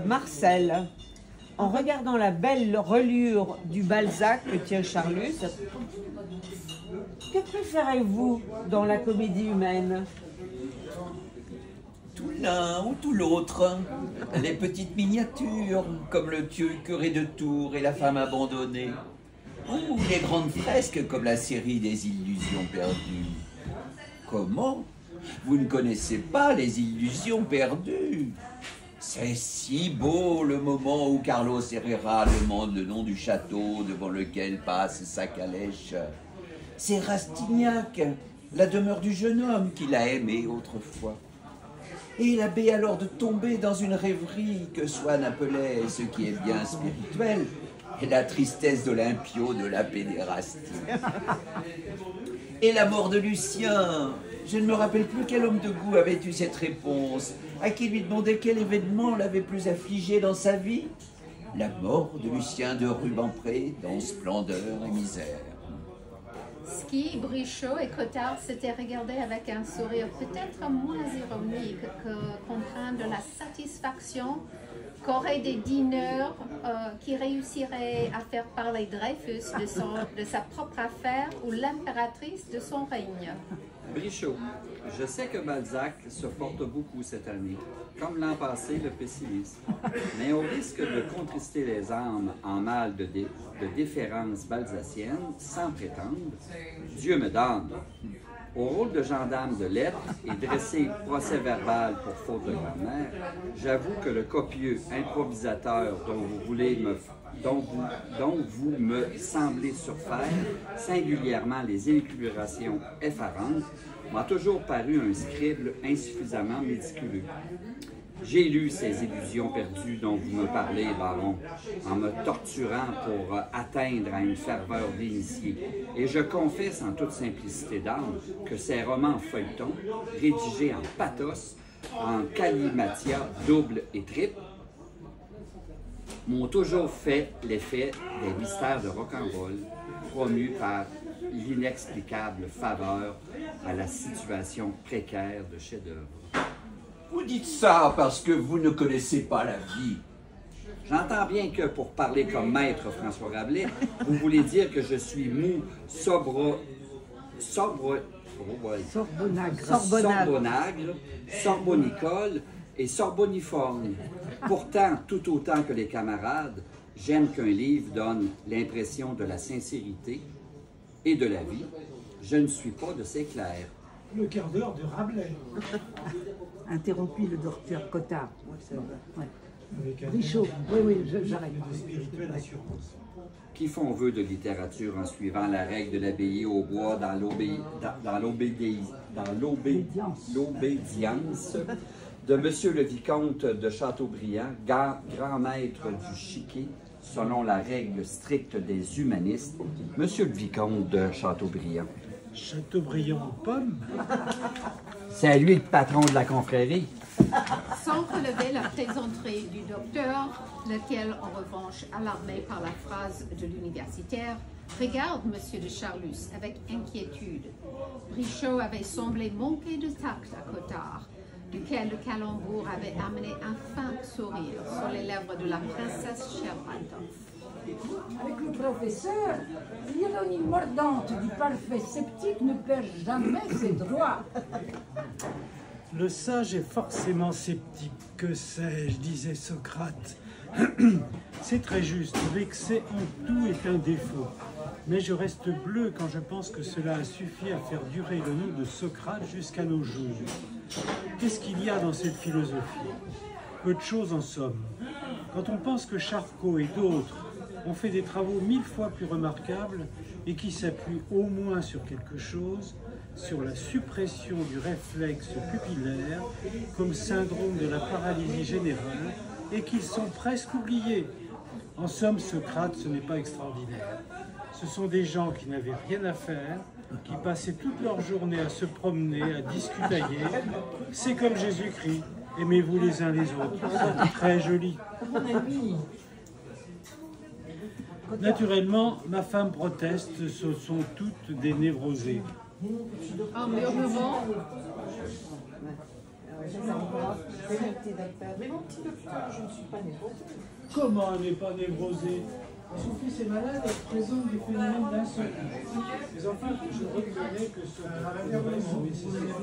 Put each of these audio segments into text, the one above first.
Marcel, en regardant la belle reliure du Balzac que tient Charlus, que préférez-vous dans la comédie humaine? Tout l'un ou tout l'autre. Les petites miniatures, comme le curé de Tours et la femme abandonnée. Ou les grandes fresques, comme la série des illusions perdues. Comment? Vous ne connaissez pas les illusions perdues? C'est si beau le moment où Carlos Herrera demande le nom du château devant lequel passe sa calèche. C'est Rastignac, la demeure du jeune homme qu'il a aimé autrefois. Et l'abbé alors de tomber dans une rêverie que Swann appelait ce qui est bien spirituel, et la tristesse d'Olympio de la pédérastie. Et la mort de Lucien. Je ne me rappelle plus quel homme de goût avait eu cette réponse, à qui lui demandait quel événement l'avait plus affligé dans sa vie. La mort de Lucien de Rubempré dans Splendeur et misère. Ski, Brichot et Cottard s'étaient regardés avec un sourire peut-être moins ironique que contraint de la satisfaction qu'auraient des dîneurs qui réussiraient à faire parler Dreyfus de sa propre affaire ou l'impératrice de son règne. Brichot, je sais que Balzac se porte beaucoup cette année, comme l'an passé le pessimisme, mais au risque de contrister les âmes en mal de déférence balzacienne, sans prétendre, Dieu me donne. Au rôle de gendarme de lettres et dressé procès-verbal pour faute de grammaire, j'avoue que le copieux improvisateur dont vous me semblez surfaire, singulièrement les élucubrations effarantes, m'a toujours paru un scribe insuffisamment méticuleux. J'ai lu ces illusions perdues dont vous me parlez, baron, en me torturant pour atteindre à une ferveur d'initié. Et je confesse en toute simplicité d'âme que ces romans feuilletons, rédigés en pathos, en calimatia double et triple, m'ont toujours fait l'effet des mystères de rock'n'roll, promus par l'inexplicable faveur à la situation précaire de chef-d'œuvre. Vous dites ça parce que vous ne connaissez pas la vie. J'entends bien que, pour parler comme maître François Rabelais, vous voulez dire que je suis mou, sorbonagre, sorbonicole et sorboniforme. Pourtant, tout autant que les camarades, j'aime qu'un livre donne l'impression de la sincérité et de la vie. Je ne suis pas de ces clercs. Le quart d'heure de Rabelais. Interrompu le docteur Cottard. Ouais. Avec Brichot, oui, j'arrête. de spirituelle assurance. Qui font vœu de littérature en suivant la règle de l'abbaye au bois dans l'obédience de Monsieur le Vicomte de Chateaubriand, grand maître du chiquet, selon la règle stricte des humanistes, Monsieur le Vicomte de Chateaubriand. Chateaubriand pomme. C'est lui le patron de la confrérie. Sans relever la plaisanterie du docteur, lequel, en revanche, alarmé par la phrase de l'universitaire, regarde M. de Charlus avec inquiétude. Brichot avait semblé manquer de tact à Cottard, duquel le calembour avait amené un fin sourire sur les lèvres de la princesse Cherbatov. Avec le professeur, l'ironie mordante du parfait sceptique ne perd jamais ses droits. Le sage est forcément sceptique. Que sais-je, disait Socrate. C'est très juste, vexer en tout est un défaut. Mais je reste bleu quand je pense que cela a suffi à faire durer le nom de Socrate jusqu'à nos jours. Qu'est-ce qu'il y a dans cette philosophie? Peu de choses en somme. Quand on pense que Charcot et d'autres ont fait des travaux 1000 fois plus remarquables et qui s'appuient au moins sur quelque chose, sur la suppression du réflexe pupillaire comme syndrome de la paralysie générale, et qu'ils sont presque oubliés. En somme, Socrate, ce n'est pas extraordinaire. Ce sont des gens qui n'avaient rien à faire, qui passaient toute leur journée à se promener, à discutailler. C'est comme Jésus-Christ. Aimez-vous les uns les autres. Très joli. Naturellement, ma femme proteste, ce sont toutes des névrosées. En murmurant, C'est mon petit docteur. Mais mon petit docteur, je ne suis pas névrosée. Comment elle n'est pas névrosée? Son fils est malade et présente des phénomènes d'insomnie. Mais enfin, je reconnais que ce travail sont nécessaires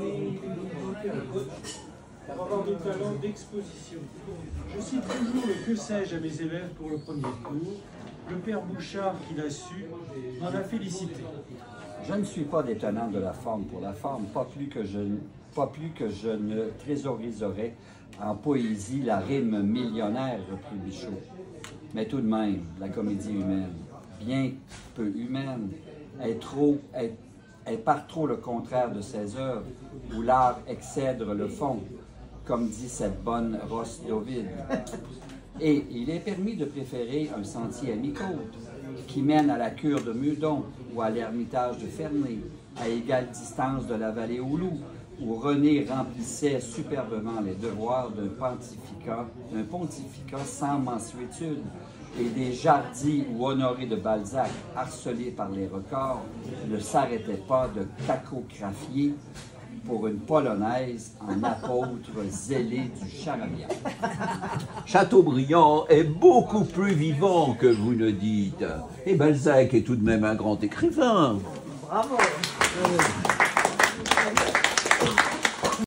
pour avoir des talents d'exposition. Je cite toujours le que sais-je à mes élèves pour le premier cours. Le père Bouchard, qui l'a su, m'en a félicité. Je ne suis pas détonnant de la forme pour la forme, pas plus que je ne thésauriserais en poésie la rime millionnaire, reprit Michaud. Mais tout de même, la comédie humaine, bien peu humaine, est par trop le contraire de ses œuvres, où l'art excède le fond, comme dit cette bonne Rosse d'Ovide. Et il est permis de préférer un sentier à mi-côte, qui mène à la cure de Meudon ou à l'ermitage de Ferney, à égale distance de la vallée aux loups, où René remplissait superbement les devoirs d'un pontificat sans mansuétude, et des Jardis ou Honoré de Balzac, harcelés par les records, ne s'arrêtaient pas de cacographier pour une polonaise en apôtre zélé du charabia. Chateaubriand est beaucoup plus vivant que vous ne dites. Et Balzac est tout de même un grand écrivain. Bravo.